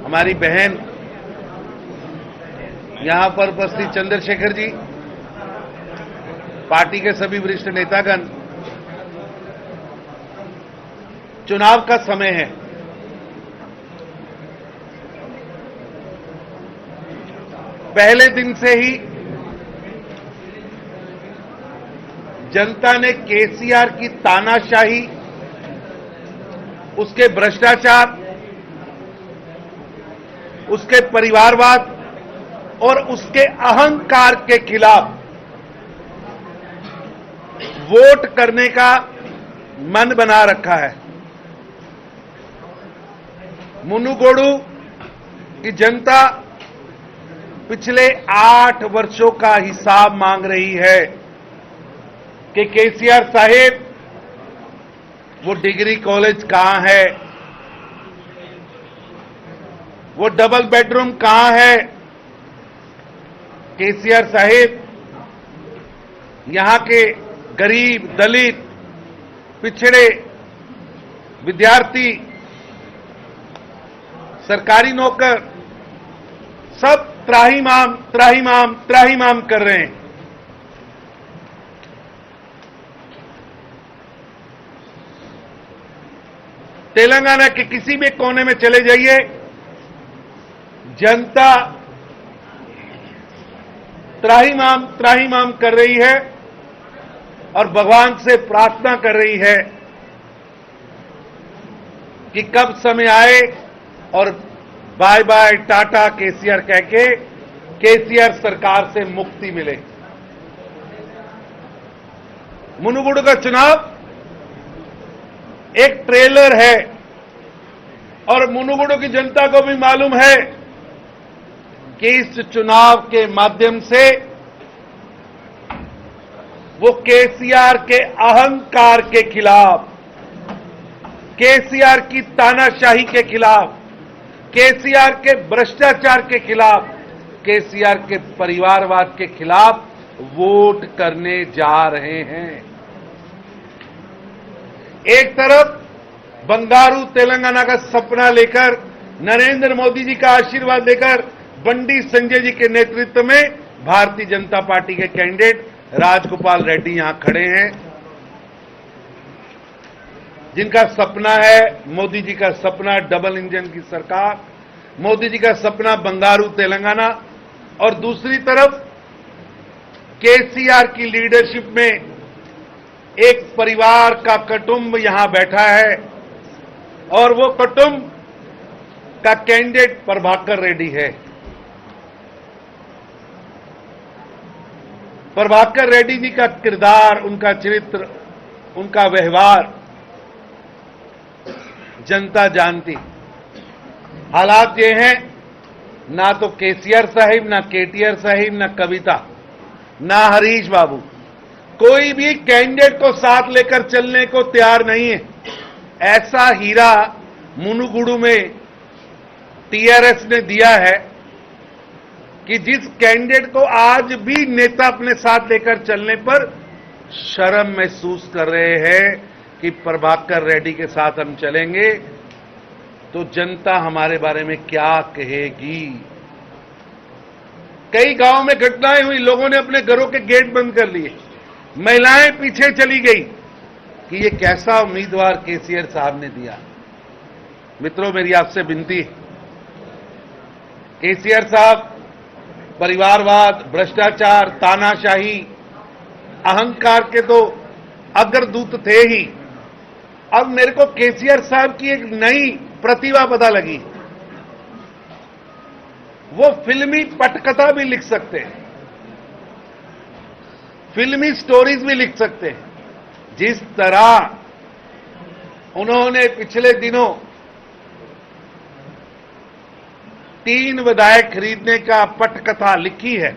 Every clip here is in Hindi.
हमारी बहन यहां पर उपस्थित चंद्रशेखर जी, पार्टी के सभी वरिष्ठ नेतागण, चुनाव का समय है। पहले दिन से ही जनता ने केसीआर की तानाशाही, उसके भ्रष्टाचार, उसके परिवारवाद और उसके अहंकार के खिलाफ वोट करने का मन बना रखा है। मुनुगोडु की जनता पिछले 8 वर्षों का हिसाब मांग रही है कि केसीआर साहेब वो डिग्री कॉलेज कहां है, वो डबल बेडरूम कहां है। केसीआर साहेब यहां के गरीब, दलित, पिछड़े, विद्यार्थी, सरकारी नौकर सब त्राहिमाम त्राहिमाम त्राहिमाम कर रहे हैं। तेलंगाना के किसी भी कोने में चले जाइए, जनता त्राहिमाम त्राहिमाम कर रही है और भगवान से प्रार्थना कर रही है कि कब समय आए और बाय बाय टाटा केसीआर कह के केसीआर सरकार से मुक्ति मिले। मुनुगुडु का चुनाव एक ट्रेलर है और मुनुगुडु की जनता को भी मालूम है कि इस चुनाव के माध्यम से वो केसीआर के अहंकार के खिलाफ, केसीआर की तानाशाही के खिलाफ, केसीआर के भ्रष्टाचार के खिलाफ, केसीआर के परिवारवाद के खिलाफ वोट करने जा रहे हैं। एक तरफ बंगारू तेलंगाना का सपना लेकर, नरेंद्र मोदी जी का आशीर्वाद लेकर बंडी संजय जी के नेतृत्व में भारतीय जनता पार्टी के कैंडिडेट राजगोपाल रेड्डी यहां खड़े हैं, जिनका सपना है, मोदी जी का सपना डबल इंजन की सरकार, मोदी जी का सपना बंगारू तेलंगाना। और दूसरी तरफ केसीआर की लीडरशिप में एक परिवार का कुटुंब यहां बैठा है और वो कुटुंब का कैंडिडेट प्रभाकर रेड्डी है। प्रभाकर रेड्डी जी का किरदार, उनका चरित्र, उनका व्यवहार जनता जानती। हालात ये हैं, ना तो केसीआर साहिब, ना केटीआर साहिब, ना कविता, ना हरीश बाबू, कोई भी कैंडिडेट को साथ लेकर चलने को तैयार नहीं है। ऐसा हीरा मुनुगुडु में टीआरएस ने दिया है कि जिस कैंडिडेट को आज भी नेता अपने साथ लेकर चलने पर शर्म महसूस कर रहे हैं कि प्रभाकर रेड्डी के साथ हम चलेंगे तो जनता हमारे बारे में क्या कहेगी। कई गांव में घटनाएं हुई, लोगों ने अपने घरों के गेट बंद कर लिए, महिलाएं पीछे चली गई कि ये कैसा उम्मीदवार केसीआर साहब ने दिया। मित्रों, मेरी आपसे विनती है, केसीआर साहब परिवारवाद, भ्रष्टाचार, तानाशाही, अहंकार के तो अग्रदूत थे ही। अब मेरे को केसीआर साहब की एक नई प्रतिभा पता लगी, वो फिल्मी पटकथा भी लिख सकते हैं, फिल्मी स्टोरीज भी लिख सकते हैं। जिस तरह उन्होंने पिछले दिनों 3 विधायक खरीदने का पटकथा लिखी है,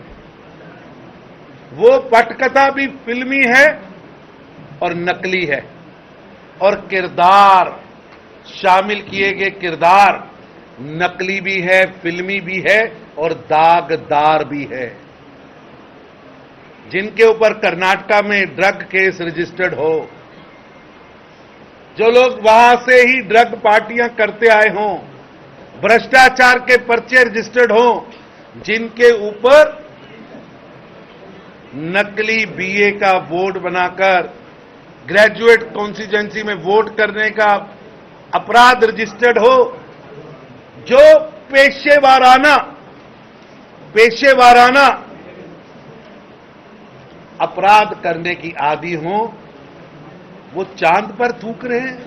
वो पटकथा भी फिल्मी है और नकली है, और किरदार शामिल किए गए किरदार नकली भी है, फिल्मी भी है और दागदार भी है। जिनके ऊपर कर्नाटका में ड्रग केस रजिस्टर्ड हो, जो लोग वहां से ही ड्रग पार्टियां करते आए हों, भ्रष्टाचार के पर्चे रजिस्टर्ड हों, जिनके ऊपर नकली बीए का वोट बनाकर ग्रेजुएट कॉन्स्टिट्यूएंसी में वोट करने का अपराध रजिस्टर्ड हो, जो पेशेवाराना अपराध करने की आदी हो, वो चांद पर थूक रहे हैं।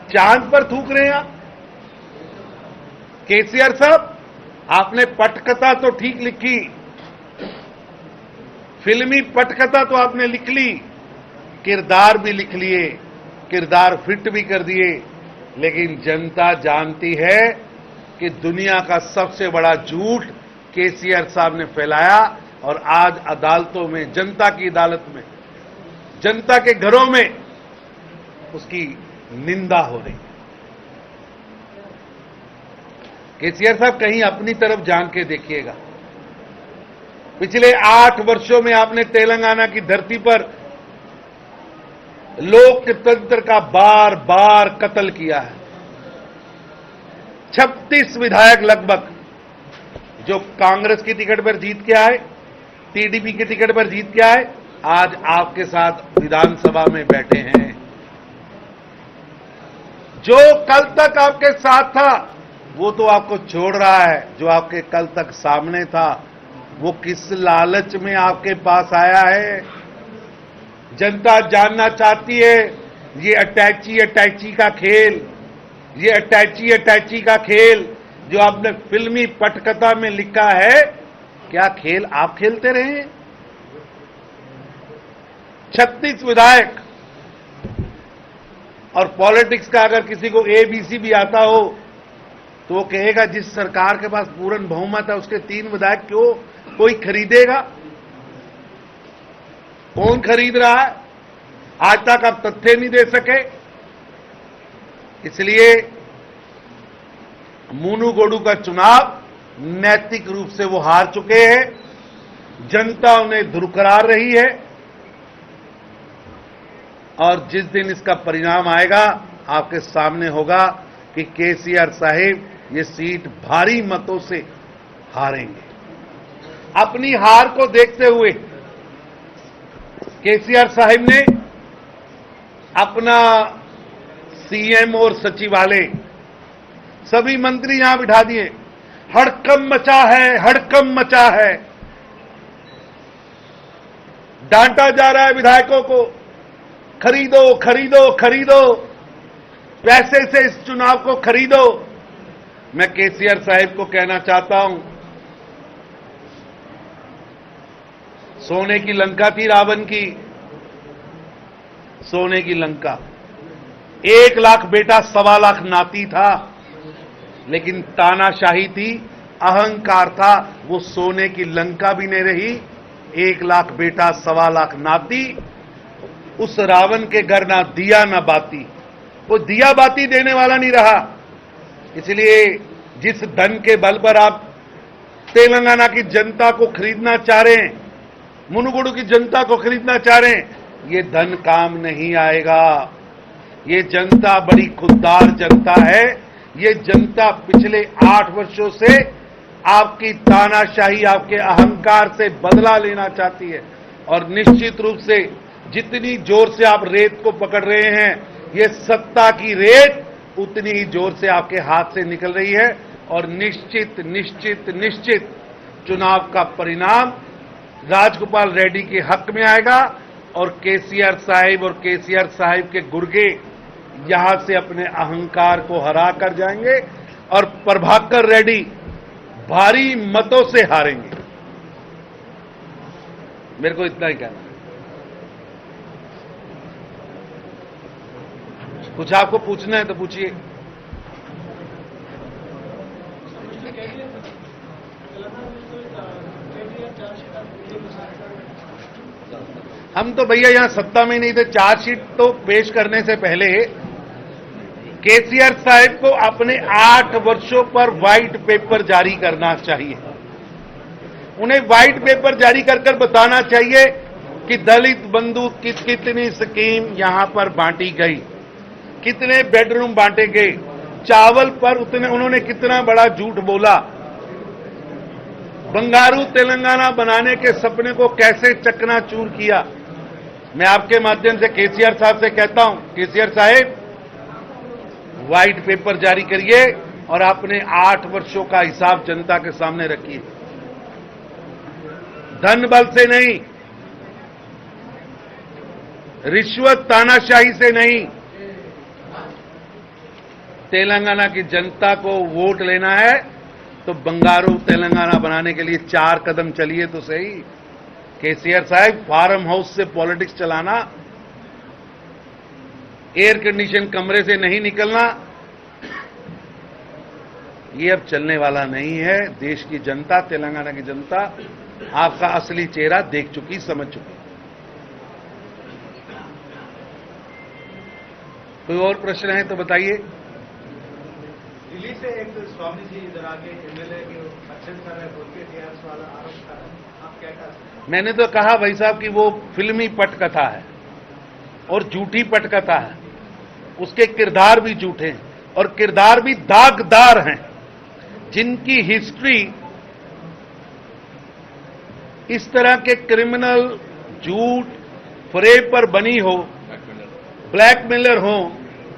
चांद पर थूक रहे हैं आप। केसीआर साहब, आपने पटकथा तो ठीक लिखी, फिल्मी पटकथा तो आपने लिख ली, किरदार भी लिख लिए, किरदार फिट भी कर दिए, लेकिन जनता जानती है कि दुनिया का सबसे बड़ा झूठ केसीआर साहब ने फैलाया, और आज अदालतों में, जनता की अदालत में, जनता के घरों में उसकी निंदा हो रही है। केसीआर साहब, कहीं अपनी तरफ जान के देखिएगा। पिछले 8 वर्षों में आपने तेलंगाना की धरती पर लोकतंत्र का बार बार कत्ल किया है। 36 विधायक लगभग जो कांग्रेस की टिकट पर जीत के आए, टीडीपी की टिकट पर जीत के आए, आज आपके साथ विधानसभा में बैठे हैं। जो कल तक आपके साथ था वो तो आपको छोड़ रहा है। जो आपके कल तक सामने था वो किस लालच में आपके पास आया है? जनता जानना चाहती है। ये अटैची का खेल, ये अटैची का खेल जो आपने फिल्मी पटकथा में लिखा है, क्या खेल आप खेलते रहे? 36 विधायक, और पॉलिटिक्स का अगर किसी को एबीसी भी आता हो तो वो कहेगा जिस सरकार के पास पूर्ण बहुमत है उसके 3 विधायक क्यों कोई खरीदेगा? कौन खरीद रहा है? आज तक आप तथ्य नहीं दे सके। इसलिए मुनुगोडू का चुनाव नैतिक रूप से वो हार चुके हैं। जनता उन्हें दुरकरार रही है, और जिस दिन इसका परिणाम आएगा आपके सामने होगा कि केसीआर साहिब ये सीट भारी मतों से हारेंगे। अपनी हार को देखते हुए केसीआर साहिब ने अपना सीएम और सचिवालय सभी मंत्री यहां बिठा दिए। हड़कंप मचा है, हड़कंप मचा है। डांटा जा रहा है विधायकों को, खरीदो खरीदो खरीदो, पैसे से इस चुनाव को खरीदो। मैं केसीआर साहिब को कहना चाहता हूं, सोने की लंका थी रावण की, सोने की लंका। 1 लाख बेटा 1.25 लाख नाती था, लेकिन तानाशाही थी, अहंकार था, वो सोने की लंका भी नहीं रही। 1 लाख बेटा 1.25 लाख नाती। उस रावण के घर ना दिया ना बाती, वो दिया बाती देने वाला नहीं रहा। इसलिए जिस धन के बल पर आप तेलंगाना की जनता को खरीदना चाह रहे हैं, मुनुगोडू की जनता को खरीदना चाह रहे हैं, ये धन काम नहीं आएगा। ये जनता बड़ी खुददार जनता है। ये जनता पिछले 8 वर्षों से आपकी तानाशाही, आपके अहंकार से बदला लेना चाहती है, और निश्चित रूप से जितनी जोर से आप रेत को पकड़ रहे हैं, ये सत्ता की रेत उतनी ही जोर से आपके हाथ से निकल रही है, और निश्चित निश्चित निश्चित चुनाव का परिणाम राजगोपाल रेड्डी के हक में आएगा, और केसीआर साहिब और केसीआर साहिब के गुर्गे यहां से अपने अहंकार को हरा कर जाएंगे, और प्रभाकर रेड्डी भारी मतों से हारेंगे। मेरे को इतना ही कहना है। कुछ आपको पूछना है तो पूछिए। हम तो भैया यहां सत्ता में नहीं थे। चार्जशीट तो पेश करने से पहले केसीआर साहिब को अपने 8 वर्षों पर व्हाइट पेपर जारी करना चाहिए। उन्हें व्हाइट पेपर जारी कर बताना चाहिए कि दलित बंधु की कितनी स्कीम यहां पर बांटी गई, कितने बेडरूम बांटे गए, चावल पर उन्होंने कितना बड़ा झूठ बोला, बंगारू तेलंगाना बनाने के सपने को कैसे चकनाचूर किया। मैं आपके माध्यम से केसीआर साहब से कहता हूं, केसीआर साहब व्हाइट पेपर जारी करिए और अपने 8 वर्षों का हिसाब जनता के सामने रखिए। धन बल से नहीं, रिश्वत तानाशाही से नहीं, तेलंगाना की जनता को वोट लेना है तो बंगारू तेलंगाना बनाने के लिए 4 कदम चलिए तो सही। केसीआर साहब, फार्म हाउस से पॉलिटिक्स चलाना, एयर कंडीशन कमरे से नहीं निकलना, ये अब चलने वाला नहीं है। देश की जनता, तेलंगाना की जनता आपका असली चेहरा देख चुकी, समझ चुकी। कोई और प्रश्न है तो बताइए। दिल्ली से एक स्वामी जी इधर आके एमएलए के अच्छे कर रहे बोल के टीआरएस वाला आरोप कर रहे हैं, आप क्या कह सकते हैं? मैंने तो कहा भाई साहब कि वो फिल्मी पटकथा है और झूठी पटकथा है, उसके किरदार भी झूठे हैं और किरदार भी दागदार हैं, जिनकी हिस्ट्री इस तरह के क्रिमिनल, झूठ, फरेब पर बनी हो, ब्लैकमेलर हो,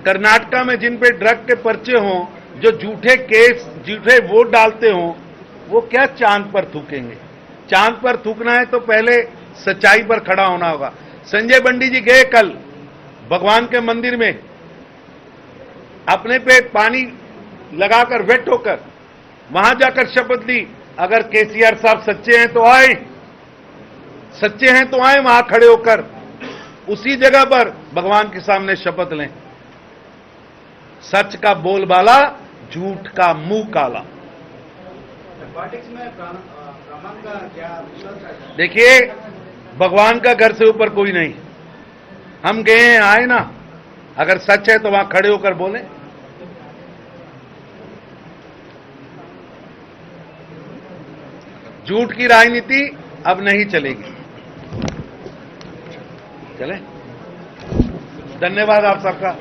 कर्नाटका में जिन पे ड्रग के पर्चे हों, जो झूठे केस, झूठे वोट डालते हों, वो क्या चांद पर थूकेंगे। चांद पर थूकना है तो पहले सच्चाई पर खड़ा होना होगा। संजय बंडी जी गए कल भगवान के मंदिर में, अपने पे पानी लगाकर वेट होकर वहां जाकर शपथ ली। अगर केसीआर साहब सच्चे हैं तो आए, सच्चे हैं तो आए, वहां खड़े होकर उसी जगह पर भगवान के सामने शपथ लें। सच का बोलबाला, झूठ का मुंह काला। पॉलिटिक्स में ब्राह्मण का क्या विश्वास है? देखिए, भगवान का घर से ऊपर कोई नहीं। हम गए हैं, आए ना, अगर सच है तो वहां खड़े होकर बोले। झूठ की राजनीति अब नहीं चलेगी। चले, धन्यवाद आप सबका।